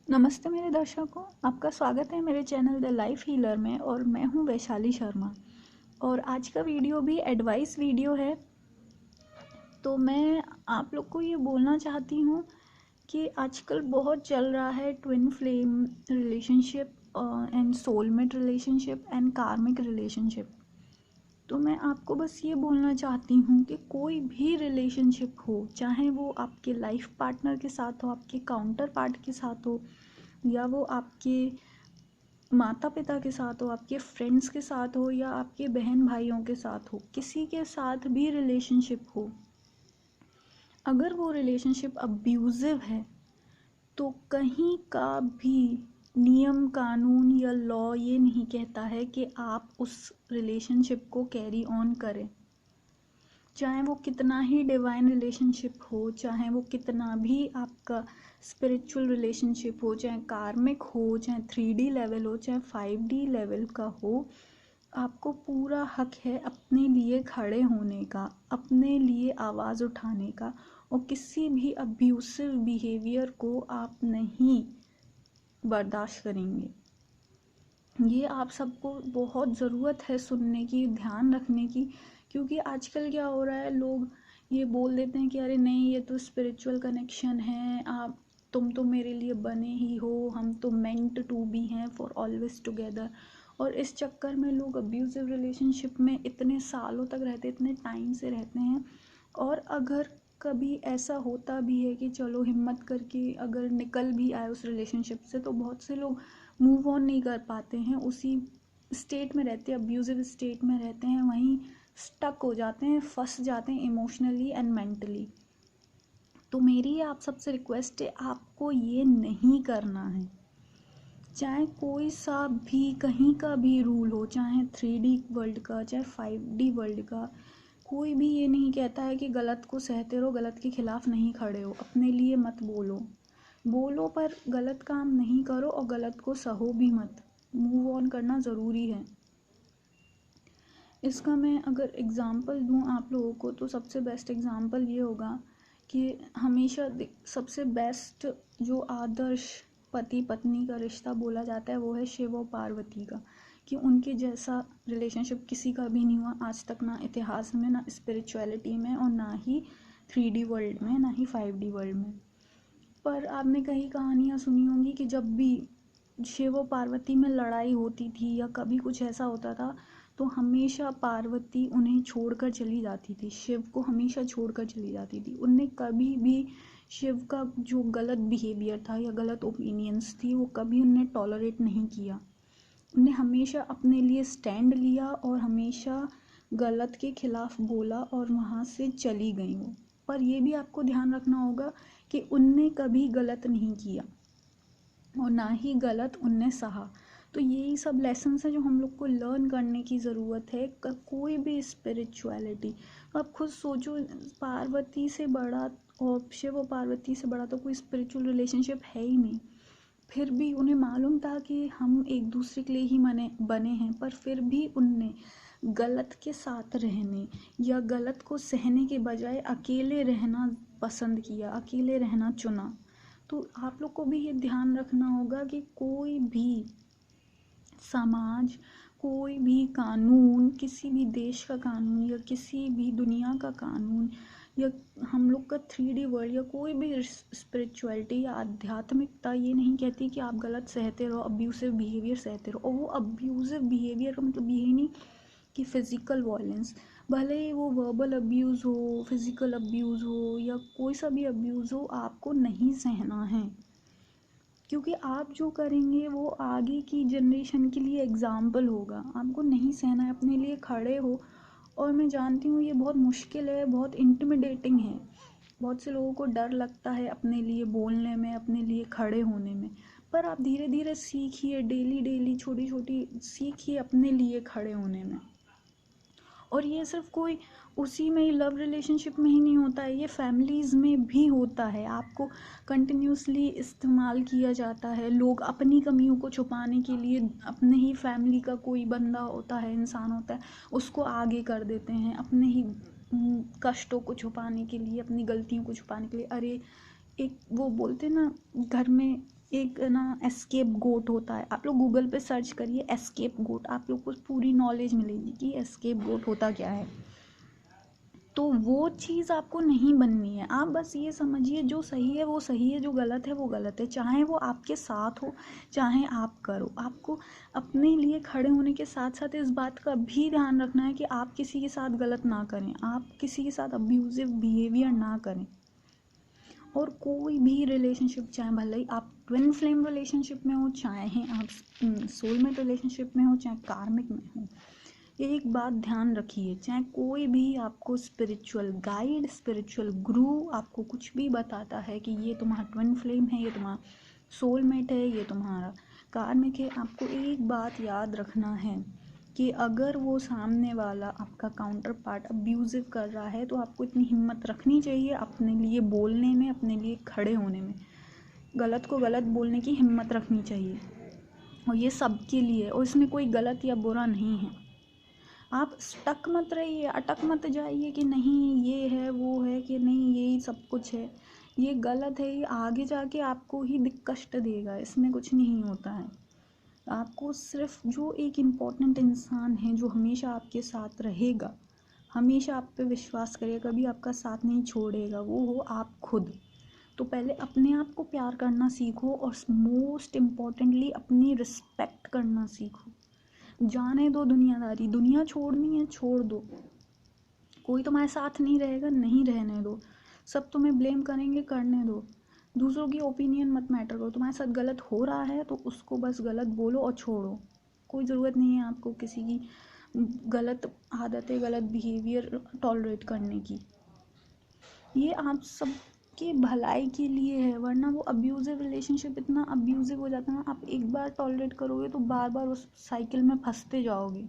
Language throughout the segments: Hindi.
नमस्ते मेरे दर्शकों, आपका स्वागत है मेरे चैनल द लाइफ हीलर में। और मैं हूं वैशाली शर्मा। और आज का वीडियो भी एडवाइस वीडियो है। तो मैं आप लोग को ये बोलना चाहती हूँ कि आजकल बहुत चल रहा है twin flame relationship and soulmate relationship and कार्मिक रिलेशनशिप। तो मैं आपको बस ये बोलना चाहती हूँ कि कोई भी रिलेशनशिप हो, चाहे वो आपके लाइफ पार्टनर के साथ हो, आपके काउंटर पार्ट के साथ हो, या वो आपके माता पिता के साथ हो, आपके फ्रेंड्स के साथ हो, या आपके बहन भाइयों के साथ हो, किसी के साथ भी रिलेशनशिप हो, अगर वो रिलेशनशिप अब्यूज़िव है तो कहीं का भी नियम कानून या लॉ ये नहीं कहता है कि आप उस रिलेशनशिप को कैरी ऑन करें। चाहे वो कितना ही डिवाइन रिलेशनशिप हो, चाहे वो कितना भी आपका स्पिरिचुअल रिलेशनशिप हो, चाहे कार्मिक हो, चाहे 3D लेवल हो, चाहे 5D लेवल का हो, आपको पूरा हक है अपने लिए खड़े होने का, अपने लिए आवाज़ उठाने का। और किसी भी अब्यूसिव बिहेवियर को आप नहीं बर्दाश्त करेंगे। ये आप सबको बहुत ज़रूरत है सुनने की, ध्यान रखने की। क्योंकि आजकल क्या हो रहा है, लोग ये बोल देते हैं कि अरे नहीं, ये तो स्पिरिचुअल कनेक्शन है, आप तुम तो मेरे लिए बने ही हो, हम तो मेंट टू बी हैं फॉर ऑलवेज टुगेदर। और इस चक्कर में लोग अब्यूजिव रिलेशनशिप में इतने सालों तक रहते, इतने टाइम से रहते हैं। और अगर कभी ऐसा होता भी है कि चलो हिम्मत करके अगर निकल भी आए उस रिलेशनशिप से, तो बहुत से लोग मूव ऑन नहीं कर पाते हैं, उसी स्टेट में रहते हैं, अब्यूजिव स्टेट में रहते हैं, वहीं स्टक हो जाते हैं, फंस जाते हैं इमोशनली एंड मेंटली। तो मेरी आप सबसे रिक्वेस्ट है, आपको ये नहीं करना है। चाहे कोई सा भी कहीं का भी रूल हो, चाहे 3D वर्ल्ड का, चाहे 5D वर्ल्ड का, कोई भी ये नहीं कहता है कि गलत को सहते रहो, गलत के खिलाफ नहीं खड़े हो, अपने लिए मत बोलो। बोलो पर गलत काम नहीं करो, और गलत को सहो भी मत। मूव ऑन करना ज़रूरी है। इसका मैं अगर एग्ज़ाम्पल दूँ आप लोगों को, तो सबसे बेस्ट एग्ज़ाम्पल ये होगा कि हमेशा सबसे बेस्ट जो आदर्श पति पत्नी का रिश्ता बोला जाता है वो है शिव और पार्वती का। कि उनके जैसा रिलेशनशिप किसी का भी नहीं हुआ आज तक, ना इतिहास में, ना स्पिरिचुअलिटी में, और ना ही 3D वर्ल्ड में, ना ही 5D वर्ल्ड में। पर आपने कई कहानियाँ सुनी होंगी कि जब भी शिव और पार्वती में लड़ाई होती थी या कभी कुछ ऐसा होता था, तो हमेशा पार्वती उन्हें छोड़कर चली जाती थी, शिव को हमेशा छोड़कर चली जाती थी। उनने कभी भी शिव का जो गलत बिहेवियर था या गलत ओपिनियंस थी, वो कभी उनने टॉलरेट नहीं किया। उनने हमेशा अपने लिए स्टैंड लिया और हमेशा गलत के खिलाफ बोला, और वहाँ से चली गई वो। पर ये भी आपको ध्यान रखना होगा कि उनने कभी गलत नहीं किया और ना ही गलत उनने सहा। तो यही सब लेसन्स हैं जो हम लोग को लर्न करने की ज़रूरत है। कोई भी स्पिरिचुअलिटी, आप खुद सोचो, पार्वती से बड़ा और शिव और पार्वती से बड़ा तो कोई स्पिरिचुअल रिलेशनशिप है ही नहीं। फिर भी उन्हें मालूम था कि हम एक दूसरे के लिए ही बने हैं, पर फिर भी उनने गलत के साथ रहने या गलत को सहने के बजाय अकेले रहना पसंद किया, अकेले रहना चुना। तो आप लोग को भी ये ध्यान रखना होगा कि कोई भी समाज, कोई भी कानून, किसी भी देश का कानून या किसी भी दुनिया का कानून, या हम लोग का 3D वर्ल्ड या कोई भी स्पिरिचुअलिटी या आध्यात्मिकता ये नहीं कहती कि आप गलत सहते रहो, अब्यूसिव बिहेवियर सहते रहो। और वो अब्यूसिव बिहेवियर का मतलब ये नहीं कि फ़िज़िकल वायलेंस, भले ही वो वर्बल अब्यूज़ हो, फिज़िकल अब्यूज़ हो, या कोई सा भी अब्यूज़ हो, आपको नहीं सहना है। क्योंकि आप जो करेंगे वो आगे की जनरेशन के लिए एग्ज़ाम्पल होगा। आपको नहीं सहना है, अपने लिए खड़े हो। और मैं जानती हूँ ये बहुत मुश्किल है, बहुत इंटिमिडेटिंग है, बहुत से लोगों को डर लगता है अपने लिए बोलने में, अपने लिए खड़े होने में। पर आप धीरे धीरे सीखिए, डेली डेली छोटी छोटी सीखिए अपने लिए खड़े होने में। और ये सिर्फ कोई उसी में ही लव रिलेशनशिप में ही नहीं होता है, ये फैमिलीज़ में भी होता है। आपको कंटिन्यूसली इस्तेमाल किया जाता है, लोग अपनी कमियों को छुपाने के लिए अपने ही फैमिली का कोई बंदा होता है, इंसान होता है, उसको आगे कर देते हैं अपने ही कष्टों को छुपाने के लिए, अपनी गलतियों को छुपाने के लिए। अरे एक वो बोलते ना, घर में एक ना एस्केप गोट होता है, आप लोग गूगल पे सर्च करिए एस्केप गोट, आप लोग को पूरी नॉलेज मिलेगी कि एस्केप गोट होता क्या है। तो वो चीज़ आपको नहीं बननी है। आप बस ये समझिए जो सही है वो सही है, जो गलत है वो गलत है, चाहे वो आपके साथ हो चाहे आप करो। आपको अपने लिए खड़े होने के साथ साथ इस बात का भी ध्यान रखना है कि आप किसी के साथ गलत ना करें, आप किसी के साथ अब्यूजिव बिहेवियर ना करें। और कोई भी रिलेशनशिप, चाहे भले ही आप ट्विन फ्लेम रिलेशनशिप में हो, चाहे आप सोलमेट रिलेशनशिप में हो, चाहे कार्मिक में हो, एक बात ध्यान रखिए, चाहे कोई भी आपको स्पिरिचुअल गाइड, स्पिरिचुअल गुरु आपको कुछ भी बताता है कि ये तुम्हारा ट्विन फ्लेम है, ये तुम्हारा सोलमेट है, ये तुम्हारा कार्मिक है, आपको एक बात याद रखना है कि अगर वो सामने वाला आपका काउंटर पार्ट अब्यूज़िव कर रहा है तो आपको इतनी हिम्मत रखनी चाहिए अपने लिए बोलने में, अपने लिए खड़े होने में, गलत को गलत बोलने की हिम्मत रखनी चाहिए। और ये सबके लिए, और इसमें कोई गलत या बुरा नहीं है। आप स्टक मत रहिए, अटक मत जाइए कि नहीं ये है वो है, कि नहीं यही सब कुछ है, ये गलत है, ये आगे जाके आपको ही कष्ट देगा, इसमें कुछ नहीं होता है। आपको सिर्फ जो एक इम्पॉर्टेंट इंसान है जो हमेशा आपके साथ रहेगा, हमेशा आप पे विश्वास करेगा, कभी आपका साथ नहीं छोड़ेगा, वो हो आप खुद। तो पहले अपने आप को प्यार करना सीखो और मोस्ट इम्पॉर्टेंटली अपनी रिस्पेक्ट करना सीखो। जाने दो दुनियादारी, दुनिया छोड़नी है छोड़ दो, कोई तुम्हारे साथ नहीं रहेगा, नहीं रहने दो, सब तुम्हें ब्लेम करेंगे, करने दो। दूसरों की ओपिनियन मत मैटर करो, तुम्हारे साथ गलत हो रहा है तो उसको बस गलत बोलो और छोड़ो। कोई ज़रूरत नहीं है आपको किसी की गलत आदतें, गलत बिहेवियर टॉलरेट करने की। ये आप सब की भलाई के लिए है, वरना वो अब्यूज़िव रिलेशनशिप इतना अब्यूज़िव हो जाता है ना, आप एक बार टॉलरेट करोगे तो बार बार उस साइकिल में फंसते जाओगे।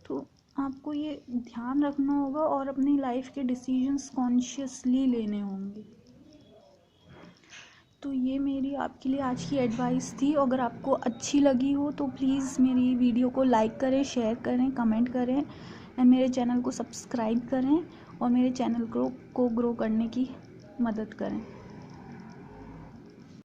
तो आपको ये ध्यान रखना होगा और अपनी लाइफ के डिसीजंस कॉन्शियसली लेने होंगे। तो ये मेरी आपके लिए आज की एडवाइस थी। अगर आपको अच्छी लगी हो तो प्लीज़ मेरी वीडियो को लाइक करें, शेयर करें, कमेंट करें एंड मेरे चैनल को सब्सक्राइब करें और मेरे चैनल को ग्रो करने की मदद करें।